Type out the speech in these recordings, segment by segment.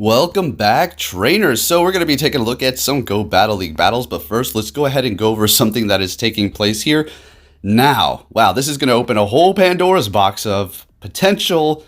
Welcome back, trainers. So we're going to be taking a look at some Go Battle League battles, but first let's go ahead and go over something that is taking place here now. Wow, this is going to open a whole Pandora's box of potential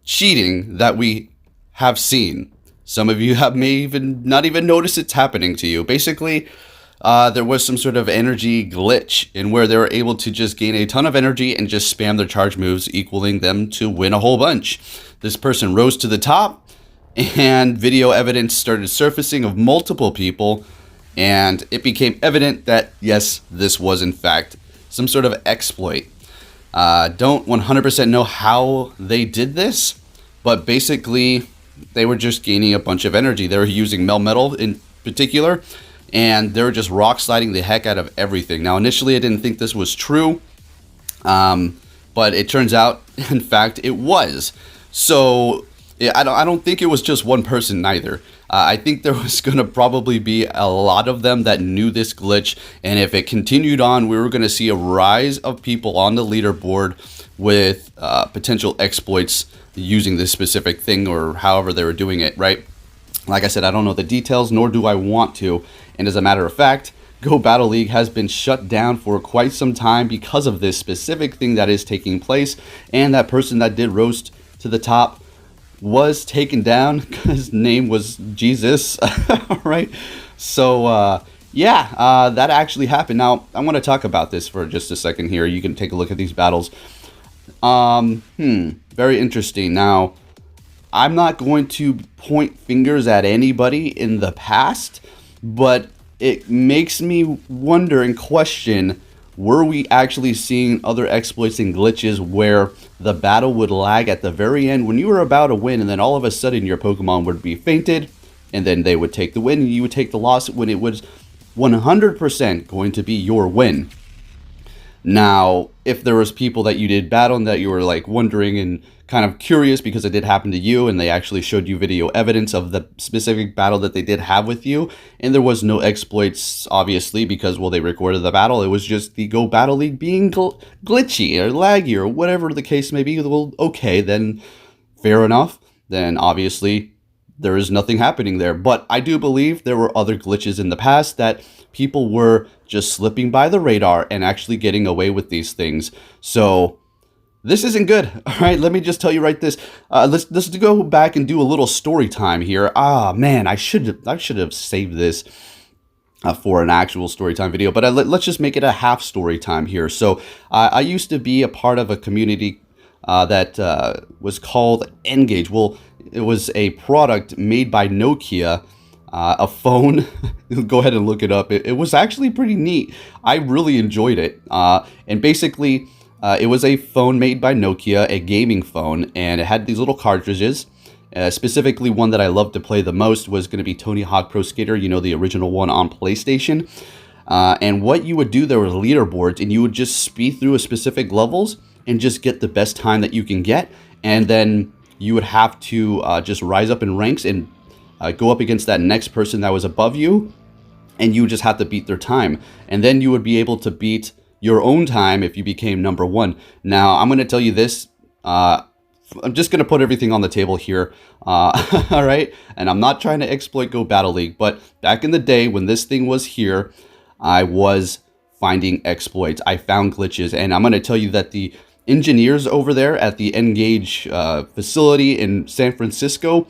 cheating that we have seen. Some of you may even not even notice it's happening to you. Basically, there was some sort of energy glitch in where they were able to just gain a ton of energy and just spam their charge moves, equaling them to win a whole bunch. This person rose to the top, and video evidence started surfacing of multiple people, and it became evident that yes, this was in fact some sort of exploit. Don't 100% know how they did this, but basically they were just gaining a bunch of energy. They were using Melmetal in particular, and they were just rock sliding the heck out of everything. Now initially I didn't think this was true, but it turns out in fact it was. So yeah, I don't think it was just one person neither. I think there was going to probably be a lot of them that knew this glitch, and if it continued on, we were going to see a rise of people on the leaderboard with potential exploits using this specific thing or however they were doing it, right? Like I said, I don't know the details, nor do I want to, and as a matter of fact, Go Battle League has been shut down for quite some time because of this specific thing that is taking place, and that person that did roast to the top was taken down. His name was Jesus. All right, so that actually happened. Now I want to talk about this for just a second here. You can take a look at these battles. Very interesting. Now I'm not going to point fingers at anybody in the past, but it makes me wonder and question, were we actually seeing other exploits and glitches where the battle would lag at the very end when you were about to win, and then all of a sudden your Pokemon would be fainted, and then they would take the win and you would take the loss when it was 100% going to be your win? Now, if there was people that you did battle and that you were like wondering and kind of curious because it did happen to you, and they actually showed you video evidence of the specific battle that they did have with you, and there was no exploits, obviously, because, well, they recorded the battle. It was just the Go Battle League being glitchy or laggy or whatever the case may be. Well, okay, then fair enough. Then obviously there is nothing happening there. But I do believe there were other glitches in the past that people were just slipping by the radar and actually getting away with these things. So this isn't good. All right, let me just tell you right this. Let's go back and do a little story time here. Ah, man, I should have saved this for an actual story time video, but let's just make it a half story time here. So I used to be a part of a community that was called Engage. Well, it was a product made by Nokia, a phone. Go ahead and look it up. It was actually pretty neat. I really enjoyed it. And basically, it was a phone made by Nokia, a gaming phone, and it had these little cartridges. Specifically, one that I loved to play the most was going to be Tony Hawk Pro Skater, you know, the original one on PlayStation. And what you would do, there were leaderboards, and you would just speed through a specific levels and just get the best time that you can get. And then you would have to just rise up in ranks and go up against that next person that was above you, and you would just have to beat their time. And then you would be able to beat your own time if you became number one. Now, I'm going to tell you this. I'm just going to put everything on the table here. All right? And I'm not trying to exploit Go Battle League, but back in the day when this thing was here, I was finding exploits. I found glitches, and I'm going to tell you that the engineers over there at the Engage facility in San Francisco,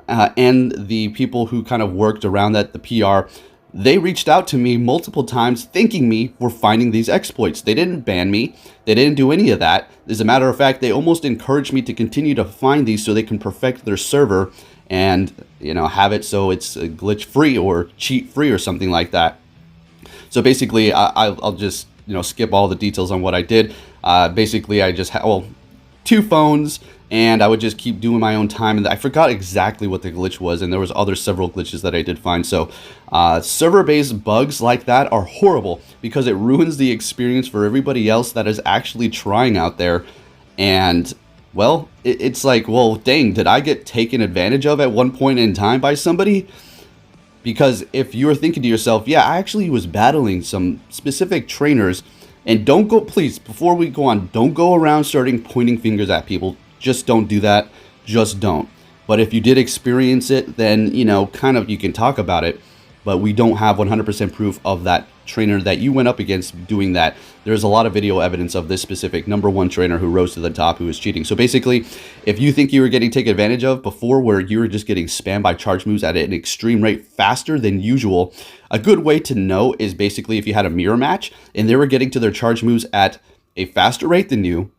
and the people who kind of worked around that, the PR, they reached out to me multiple times thanking me for finding these exploits. They didn't ban me. They didn't do any of that. As a matter of fact, they almost encouraged me to continue to find these so they can perfect their server and, you know, have it so it's glitch free or cheat free or something like that. So basically, I'll just, you know, skip all the details on what I did. Basically, I just had, well, 2 phones, and I would just keep doing my own time, and I forgot exactly what the glitch was, and there was several glitches that I did find. So server-based bugs like that are horrible because it ruins the experience for everybody else that is actually trying out there. And, well, it's like, well, dang, did I get taken advantage of at one point in time by somebody? Because if you're thinking to yourself, yeah, I actually was battling some specific trainers, and don't go, please, before we go on, don't go around starting pointing fingers at people. Just don't do that. Just don't. But if you did experience it, then, you know, kind of you can talk about it. But we don't have 100% proof of that trainer that you went up against doing that. There's a lot of video evidence of this specific #1 trainer who rose to the top who was cheating. So basically, if you think you were getting taken advantage of before, where you were just getting spammed by charge moves at an extreme rate faster than usual, a good way to know is basically if you had a mirror match and they were getting to their charge moves at a faster rate than you,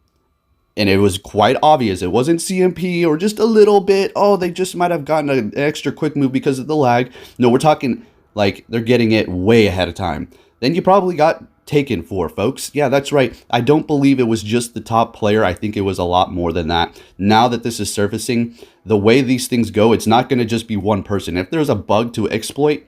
and it was quite obvious. It wasn't CMP or just a little bit, oh, they just might have gotten an extra quick move because of the lag. No, we're talking like they're getting it way ahead of time. Then you probably got taken for, folks. Yeah, that's right. I don't believe it was just the top player. I think it was a lot more than that. Now that this is surfacing, the way these things go, it's not going to just be one person. If there's a bug to exploit,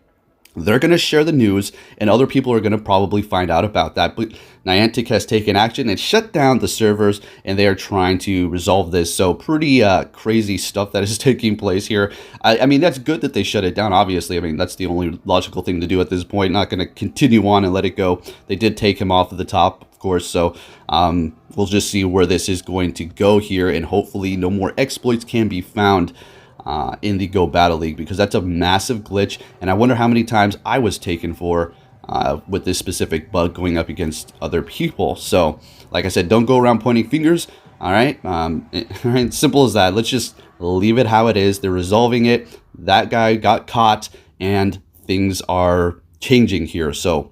they're going to share the news, and other people are going to probably find out about that. But Niantic has taken action and shut down the servers, and they are trying to resolve this. So pretty crazy stuff that is taking place here. I mean, that's good that they shut it down, obviously. I mean, that's the only logical thing to do at this point. Not going to continue on and let it go. They did take him off of the top, of course, so we'll just see where this is going to go here, and hopefully no more exploits can be found in the Go Battle League, because that's a massive glitch, and I wonder how many times I was taken for with this specific bug going up against other people. So, like I said, don't go around pointing fingers. All right, simple as that. Let's just leave it how it is. They're resolving it. That guy got caught, and things are changing here. So,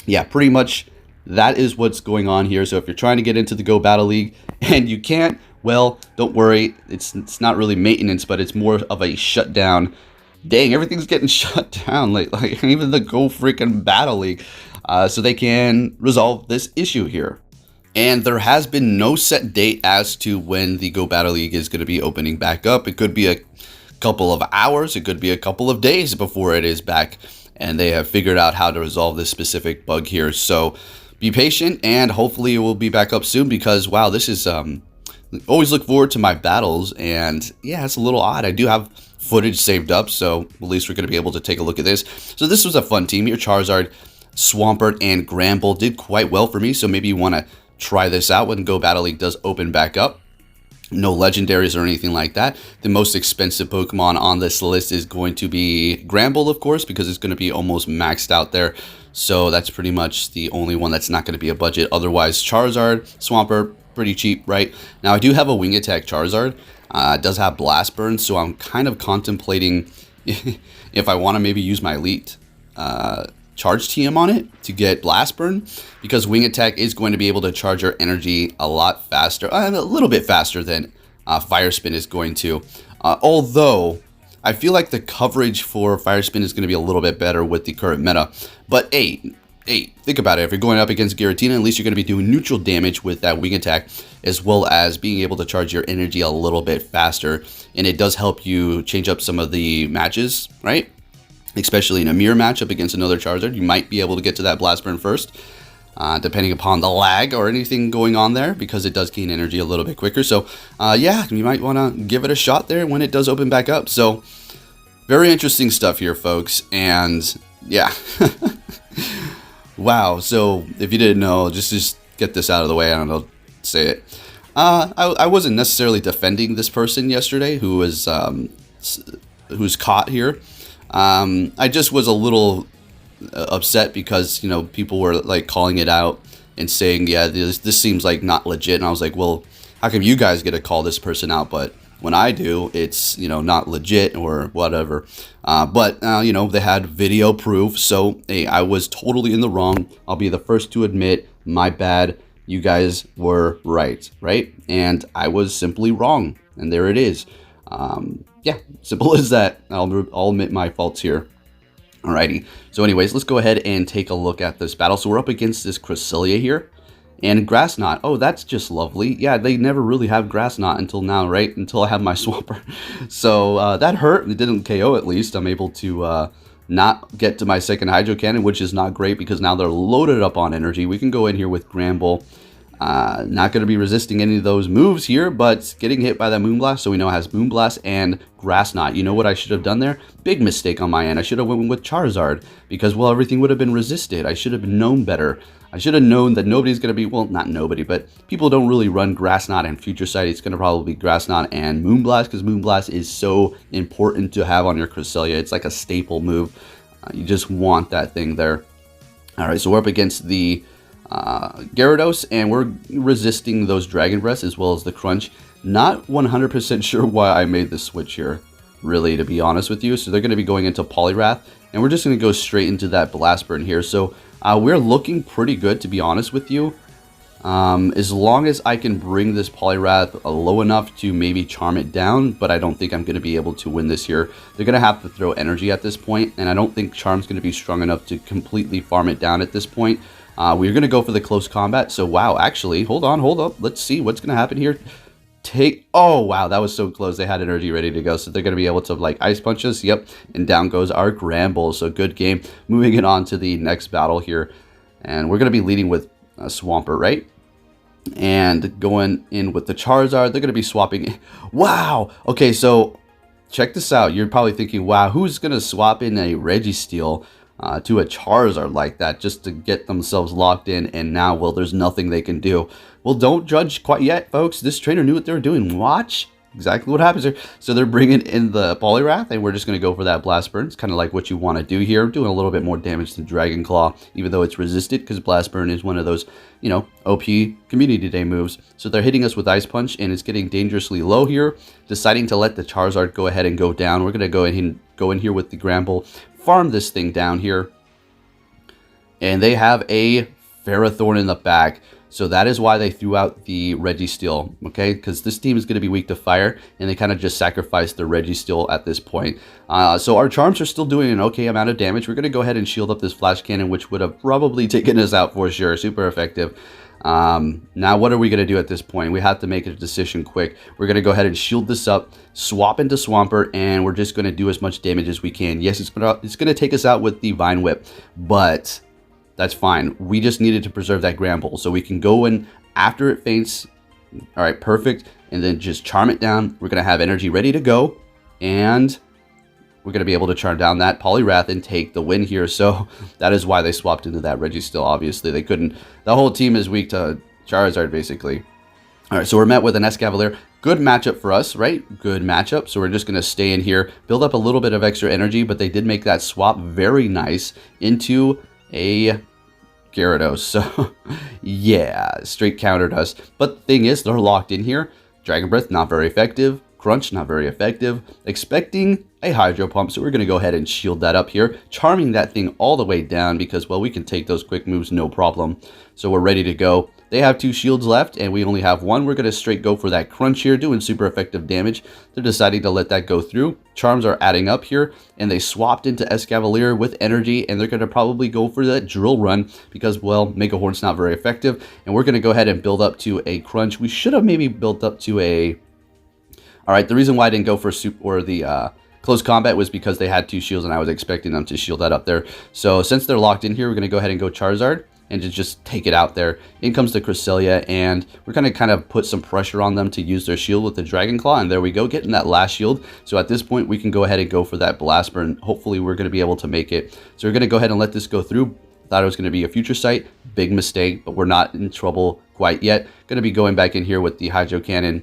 yeah, pretty much that is what's going on here. So if you're trying to get into the Go Battle League and you can't, well, don't worry. It's not really maintenance, but it's more of a shutdown. Dang, everything's getting shut down. Like even the Go freaking Battle League, so they can resolve this issue here. And there has been no set date as to when the Go Battle League is going to be opening back up. It could be a couple of hours. It could be a couple of days before it is back. And they have figured out how to resolve this specific bug here. So be patient, and hopefully it will be back up soon, because, wow, this is... always look forward to my battles, and yeah, it's a little odd. I do have footage saved up, so at least we're going to be able to take a look at this. So this was a fun team here. Charizard, Swampert, and Gramble did quite well for me, so maybe you want to try this out when Go Battle League does open back up. No legendaries or anything like that. The most expensive Pokemon on this list is going to be Gramble, of course, because it's going to be almost maxed out there. So that's pretty much the only one that's not going to be a budget. Otherwise, Charizard, Swampert, pretty cheap, right? Now, I do have a Wing Attack Charizard. It does have Blast Burn, so I'm kind of contemplating if I want to maybe use my Elite Charge TM on it to get Blast Burn, because Wing Attack is going to be able to charge your energy a lot faster, a little bit faster than Fire Spin is going to. Although, I feel like the coverage for Fire Spin is going to be a little bit better with the current meta. But hey, think about it. If you're going up against Giratina, at least you're going to be doing neutral damage with that Wing Attack, as well as being able to charge your energy a little bit faster. And it does help you change up some of the matches, right? Especially in a mirror match up against another Charizard. You might be able to get to that Blast Burn first, depending upon the lag or anything going on there, because it does gain energy a little bit quicker. So, yeah, you might want to give it a shot there when it does open back up. So, very interesting stuff here, folks. And, yeah. Wow, so if you didn't know, just get this out of the way. I don't know, say it. I wasn't necessarily defending this person yesterday who was who's caught here. I just was a little upset because, you know, people were like calling it out and saying, yeah, this seems like not legit. And I was like, well, how come you guys get to call this person out, but when I do, it's, you know, not legit or whatever. But you know, they had video proof. So, hey, I was totally in the wrong. I'll be the first to admit, my bad. You guys were right? And I was simply wrong. And there it is. Yeah, simple as that. I'll admit my faults here. Alrighty. So anyways, let's go ahead and take a look at this battle. So we're up against this Cresselia here. And Grass Knot. Oh, that's just lovely. Yeah, they never really have Grass Knot until now, right? Until I have my Swampert. So that hurt. It didn't KO at least. I'm able to not get to my second Hydro Cannon, which is not great because now they're loaded up on energy. We can go in here with Gramble. Not going to be resisting any of those moves here, but getting hit by that Moonblast, so we know it has Moonblast and Grass Knot. You know what I should have done there? Big mistake on my end. I should have went with Charizard, because, well, everything would have been resisted. I should have known better. I should have known that nobody's going to be, well, not nobody, but people don't really run Grass Knot and Future Sight. It's going to probably be Grass Knot and Moonblast, because Moonblast is so important to have on your Cresselia. It's like a staple move. You just want that thing there. All right, so we're up against the Gyarados, and we're resisting those Dragon Breaths as well as the Crunch. Not 100% sure why I made this switch here, really, to be honest with you. So they're going to be going into Poliwrath, and we're just going to go straight into that Blast Burn here. So we're looking pretty good, to be honest with you. As long as I can bring this Poliwrath low enough to maybe charm it down, but I don't think I'm going to be able to win this here. They're going to have to throw energy at this point, and I don't think Charm's going to be strong enough to completely farm it down at this point. We're going to go for the close combat. So, wow, actually, hold up. Let's see what's going to happen here. Oh, wow, that was so close. They had energy ready to go. So they're going to be able to, like, Ice Punch us. Yep, and down goes our Gramble. So good game. Moving it on to the next battle here. And we're going to be leading with Swampert, right? And going in with the Charizard. They're going to be swapping. Wow. Okay, so check this out. You're probably thinking, wow, who's going to swap in a Registeel to a Charizard like that just to get themselves locked in, and now, well, there's nothing they can do. Well, don't judge quite yet, folks. This trainer knew what they were doing. Watch exactly what happens here. So they're bringing in the Poliwrath, and we're just going to go for that Blast Burn. It's kind of like what you want to do here, doing a little bit more damage than Dragon Claw, even though it's resisted, because Blast Burn is one of those, you know, OP Community Day moves. So they're hitting us with Ice Punch, and it's getting dangerously low here, deciding to let the Charizard go ahead and go down. We're going to go ahead and go in here with the Gramble, farm this thing down here, and they have a Ferrothorn in the back. So that is why they threw out the Registeel, okay? Because this team is going to be weak to fire, and they kind of just sacrificed the Registeel at this point. So our Charms are still doing an okay amount of damage. We're going to go ahead and shield up this Flash Cannon, which would have probably taken us out for sure. Super effective. Now, what are we going to do at this point? We have to make a decision quick. We're going to go ahead and shield this up, swap into Swampert, and we're just going to do as much damage as we can. Yes, it's going to take us out with the Vine Whip, but that's fine. We just needed to preserve that Gramble, so we can go in after it faints. All right, perfect. And then just charm it down. We're going to have energy ready to go, and we're going to be able to charm down that Poliwrath and take the win here. So that is why they swapped into that Registeel. Obviously, they couldn't. The whole team is weak to Charizard, basically. All right, so we're met with an Escavalier. Good matchup for us, right? Good matchup. So we're just going to stay in here, build up a little bit of extra energy, but they did make that swap very nice into a Gyarados. So yeah, straight countered us. But the thing is, they're locked in here. Dragon Breath, not very effective. Crunch, not very effective. Expecting a Hydro Pump, so we're going to go ahead and shield that up here. Charming that thing all the way down because, well, we can take those quick moves, no problem. So we're ready to go. They have 2 shields left, and we only have 1. We're going to straight go for that Crunch here, doing super effective damage. They're deciding to let that go through. Charms are adding up here, and they swapped into Escavalier with energy, and they're going to probably go for that Drill Run because, well, Mega Horn's not very effective, and we're going to go ahead and build up to a Crunch. We should have maybe built up to a... All right, the reason why I didn't go for close combat was because they had 2 shields, and I was expecting them to shield that up there. So since they're locked in here, we're going to go ahead and go Charizard and to just take it out there. In comes the Cresselia, and we're going to kind of put some pressure on them to use their shield with the Dragon Claw, and there we go, getting that last shield. So at this point, we can go ahead and go for that Blast Burn. Hopefully, we're going to be able to make it. So we're going to go ahead and let this go through. Thought it was going to be a Future Sight. Big mistake, but we're not in trouble quite yet. Going to be going back in here with the Hydro Cannon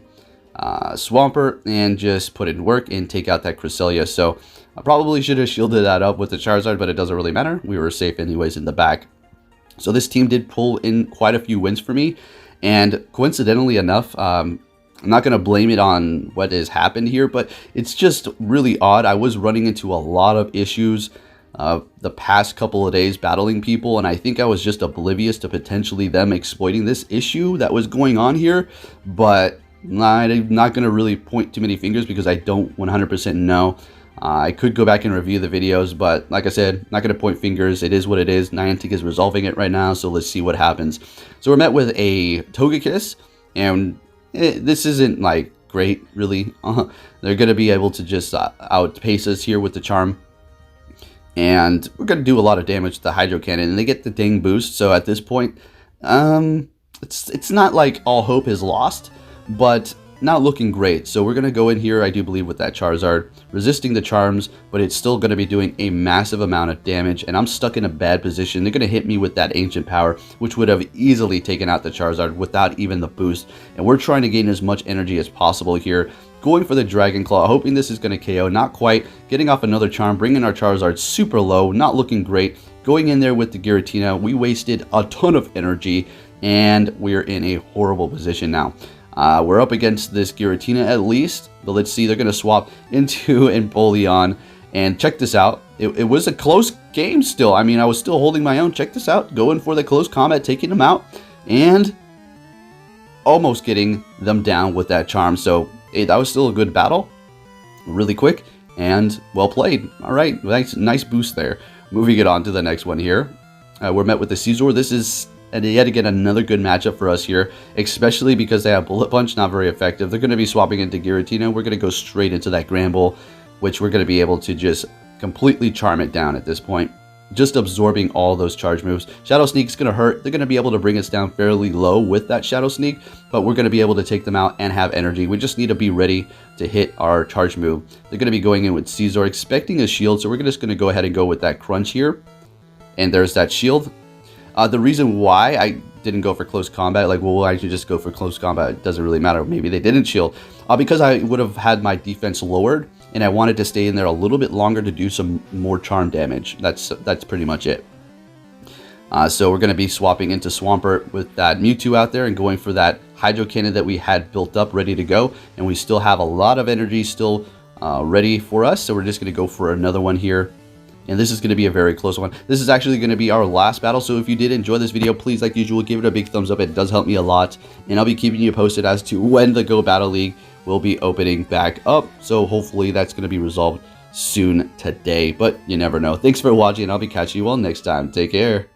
Swampert and just put it in work and take out that Cresselia. So I probably should have shielded that up with the Charizard, but it doesn't really matter. We were safe anyways in the back. So this team did pull in quite a few wins for me, and coincidentally enough, I'm not going to blame it on what has happened here, but it's just really odd. I was running into a lot of issues the past couple of days battling people, and I think I was just oblivious to potentially them exploiting this issue that was going on here, but I'm not going to really point too many fingers because I don't 100% know. I could go back and review the videos, but like I said, not going to point fingers. It is what it is. Niantic is resolving it right now, so let's see what happens. So we're met with a Togekiss, and this isn't like great, really. They're going to be able to just outpace us here with the Charm, and we're going to do a lot of damage to the Hydro Cannon, and they get the ding boost. So at this point, it's not like all hope is lost, but not looking great. So we're going to go in here, I do believe, with that Charizard, resisting the charms, but it's still going to be doing a massive amount of damage, and I'm stuck in a bad position. They're going to hit me with that Ancient Power, which would have easily taken out the Charizard without even the boost, and we're trying to gain as much energy as possible here. Going for the Dragon Claw, hoping this is going to KO, not quite. Getting off another charm, bringing our Charizard super low, not looking great. Going in there with the Giratina, we wasted a ton of energy, and we're in a horrible position now. We're up against this Giratina at least, but let's see, they're going to swap into Empoleon, and check this out. It was a close game still. I mean, I was still holding my own. Check this out, going for the close combat, taking them out, and almost getting them down with that charm. So hey, that was still a good battle, really quick, and well played. All right, nice boost there. Moving it on to the next one here. We're met with the Scizor. This is yet again another good matchup for us here, especially because they have Bullet Punch, not very effective. They're going to be swapping into Giratina. We're going to go straight into that Granbull, which we're going to be able to just completely charm it down at this point. Just absorbing all those charge moves. Shadow Sneak's going to hurt. They're going to be able to bring us down fairly low with that Shadow Sneak, but we're going to be able to take them out and have energy. We just need to be ready to hit our charge move. They're going to be going in with Scizor, expecting a shield, so we're just going to go ahead and go with that Crunch here. And there's that shield. The reason why I didn't go for close combat, like, well, why should just go for close combat? It doesn't really matter. Maybe they didn't shield. Because I would have had my defense lowered, and I wanted to stay in there a little bit longer to do some more charm damage. That's pretty much it. So we're going to be swapping into Swampert with that Mewtwo out there and going for that Hydro Cannon that we had built up, ready to go. And we still have a lot of energy still ready for us, so we're just going to go for another one here. And this is going to be a very close one. This is actually going to be our last battle. So if you did enjoy this video, please, like usual, give it a big thumbs up. It does help me a lot. And I'll be keeping you posted as to when the Go Battle League will be opening back up. So hopefully that's going to be resolved soon today. But you never know. Thanks for watching, and I'll be catching you all next time. Take care.